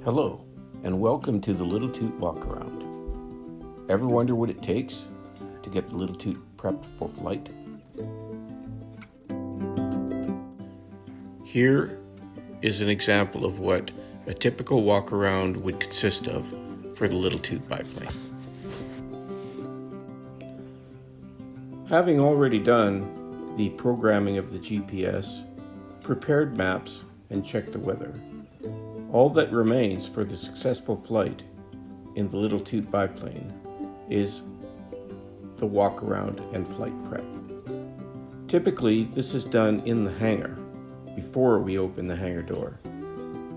Hello, and welcome to the Little Toot Walk Around. Ever wonder what it takes to get the Little Toot prepped for flight? Here is an example of what a typical walk around would consist of for the Little Toot biplane. Having already done the programming of the GPS, prepared maps, and checked the weather, all that remains for the successful flight in the Little Toot biplane is the walk around and flight prep. Typically, this is done in the hangar before we open the hangar door.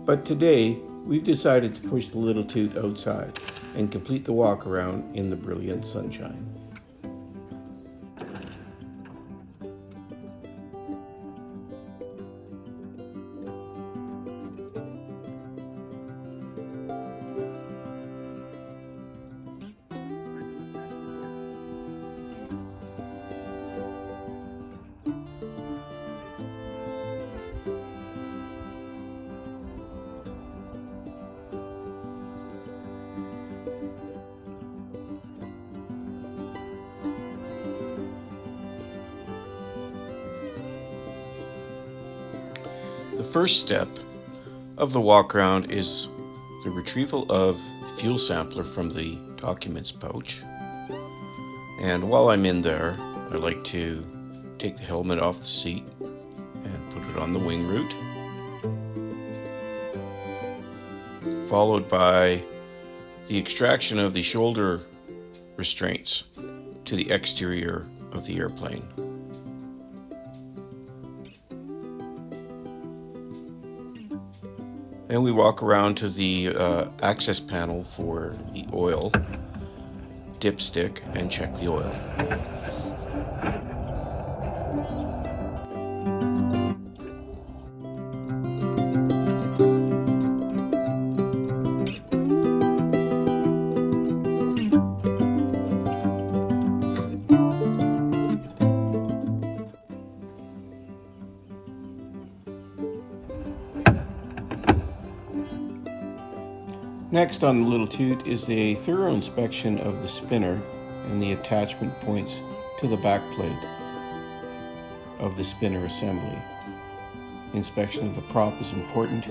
But today, we've decided to push the Little Toot outside and complete the walk around in the brilliant sunshine. The first step of the walk around is the retrieval of the fuel sampler from the documents pouch. And while I'm in there, I like to take the helmet off the seat and put it on the wing root, followed by the extraction of the shoulder restraints to the exterior of the airplane. And we walk around to the access panel for the oil dipstick and check the oil. Next on the Little Toot is a thorough inspection of the spinner and the attachment points to the back plate of the spinner assembly. Inspection of the prop is important,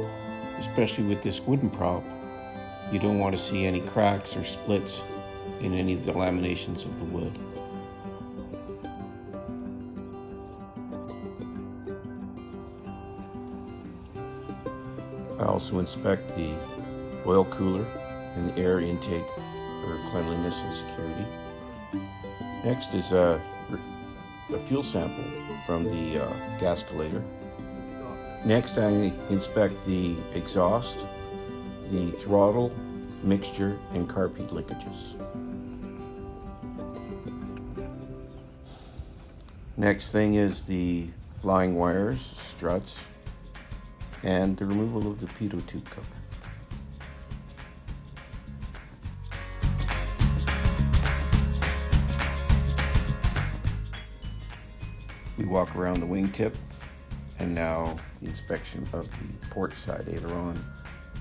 especially with this wooden prop. You don't want to see any cracks or splits in any of the laminations of the wood. I also inspect the oil cooler and the air intake for cleanliness and security. Next is a fuel sample from the gascolator. Next, I inspect the exhaust, the throttle, mixture, and carpet linkages. Next thing is the flying wires, struts, and the removal of the pitot tube cover. We walk around the wingtip, and now the inspection of the port side aileron,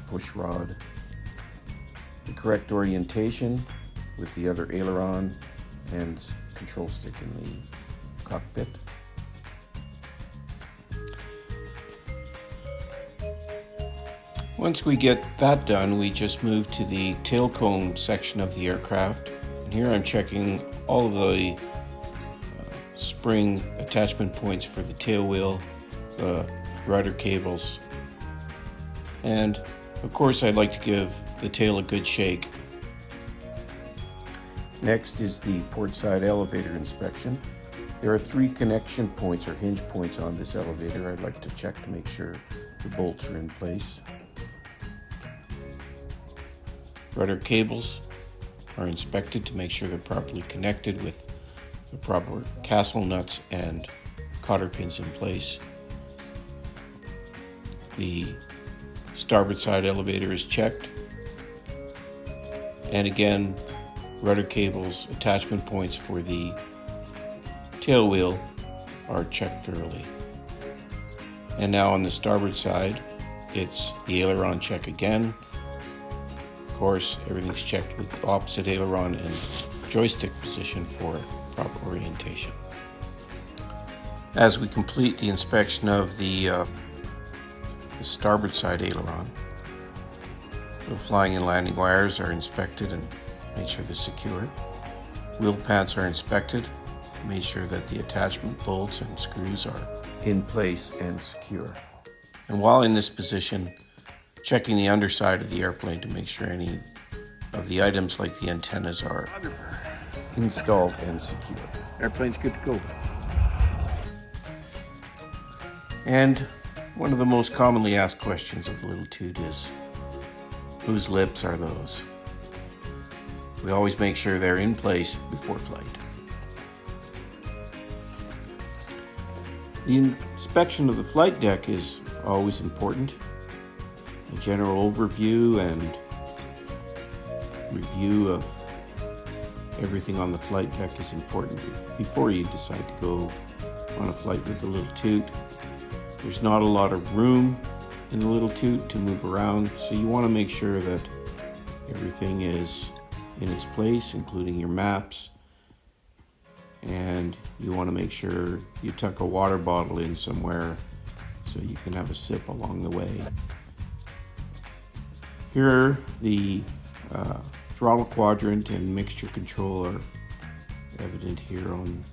push rod, the correct orientation with the other aileron and control stick in the cockpit. Once we get that done, we just move to the tail cone section of the aircraft. And here I'm checking all of the spring attachment points for the tail wheel, the rudder cables, and of course I'd like to give the tail a good shake. Next is the port side elevator inspection. There are 3 connection points or hinge points on this elevator. I'd like to check to make sure the bolts are in place. Rudder cables are inspected to make sure they're properly connected with the proper castle nuts and cotter pins in place. The starboard side elevator is checked, and again, rudder cables, attachment points for the tail wheel are checked thoroughly. And now on the starboard side, it's the aileron check again. Of course, everything's checked with the opposite aileron and joystick position for proper orientation. As we complete the inspection of the starboard side aileron, the flying and landing wires are inspected and made sure they're secure. Wheel pants are inspected, made sure that the attachment bolts and screws are in place and secure. And while in this position, checking the underside of the airplane to make sure any of the items like the antennas are installed and secure. Airplane's good to go. And one of the most commonly asked questions of the little Toot is, whose lips are those? We always make sure they're in place before flight. The inspection of the flight deck is always important. A general overview and review of everything on the flight deck is important before you decide to go on a flight with the little Toot. There's not a lot of room in the little Toot to move around, so you want to make sure that everything is in its place, including your maps, and you want to make sure you tuck a water bottle in somewhere so you can have a sip along the way. Here, the throttle quadrant and mixture control are evident here on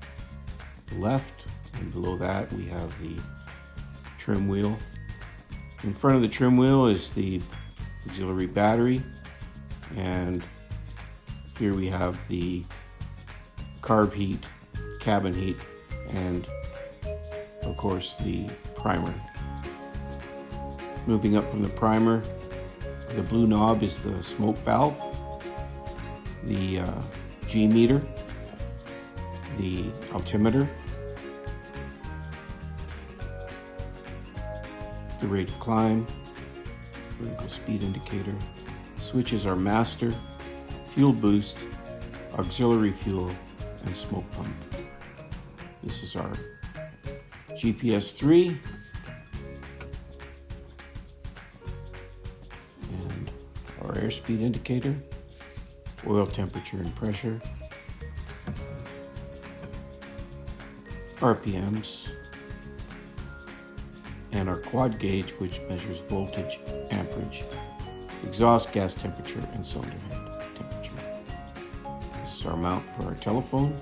the left, and below that we have the trim wheel. In front of the trim wheel is the auxiliary battery, and here we have the carb heat, cabin heat, and of course the primer. Moving up from the primer, the blue knob is the smoke valve, the G meter, the altimeter, the rate of climb, vertical speed indicator. Switches are master, fuel boost, auxiliary fuel, and smoke pump. This is our GPS 3 and our airspeed indicator, oil temperature and pressure, RPMs, and our quad gauge, which measures voltage, amperage, exhaust gas temperature, and cylinder head temperature. This is our mount for our telephone,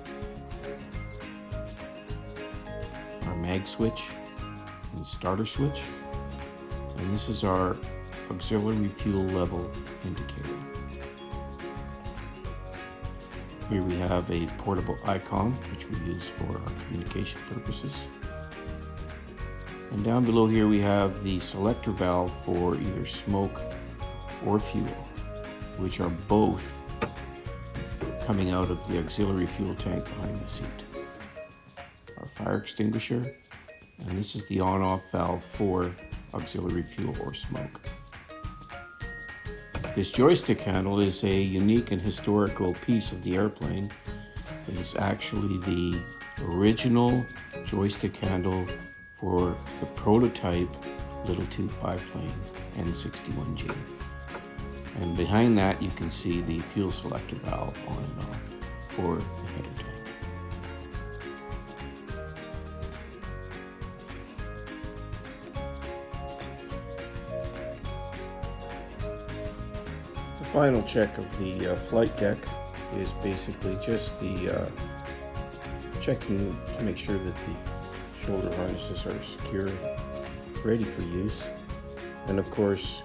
our mag switch and starter switch, and this is our auxiliary fuel level indicator. Here we have a portable icon, which we use for our communication purposes. And down below here we have the selector valve for either smoke or fuel, which are both coming out of the auxiliary fuel tank behind the seat. Our fire extinguisher, and this is the on-off valve for auxiliary fuel or smoke. This joystick handle is a unique and historical piece of the airplane. It is actually the original joystick handle for the prototype little Toot biplane N61G. And behind that you can see the fuel selector valve on and off for the header tank. The final check of the flight deck is basically just the checking to make sure that the shoulder harnesses are secure, ready for use, and of course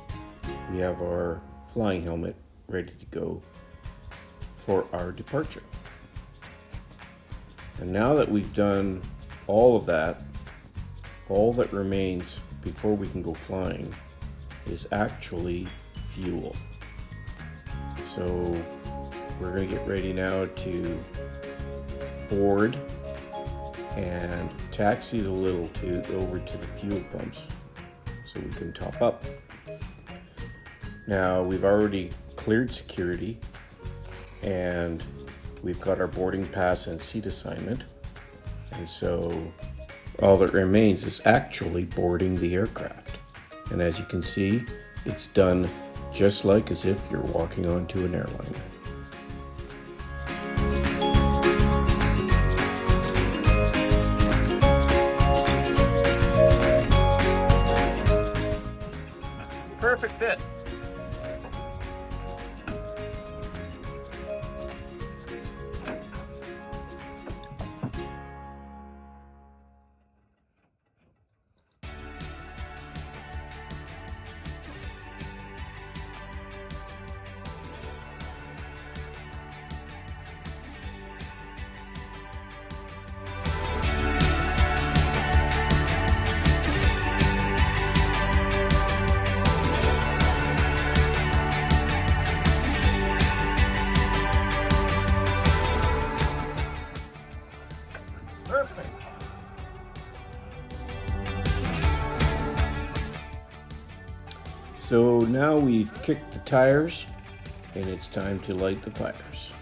we have our flying helmet ready to go for our departure. And now that we've done all of that, all that remains before we can go flying is actually fuel. So we're going to get ready now to board and taxi the little Toot over to the fuel pumps so we can top up. Now we've already cleared security and we've got our boarding pass and seat assignment, and so All that remains is actually boarding the aircraft. And as you can see, it's done just like as if you're walking onto an airliner. Perfect fit. Perfect. So now we've kicked the tires and it's time to light the fires.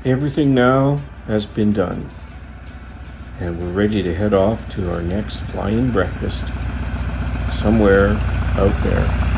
Everything now has been done, and we're ready to head off to our next flying breakfast somewhere out there.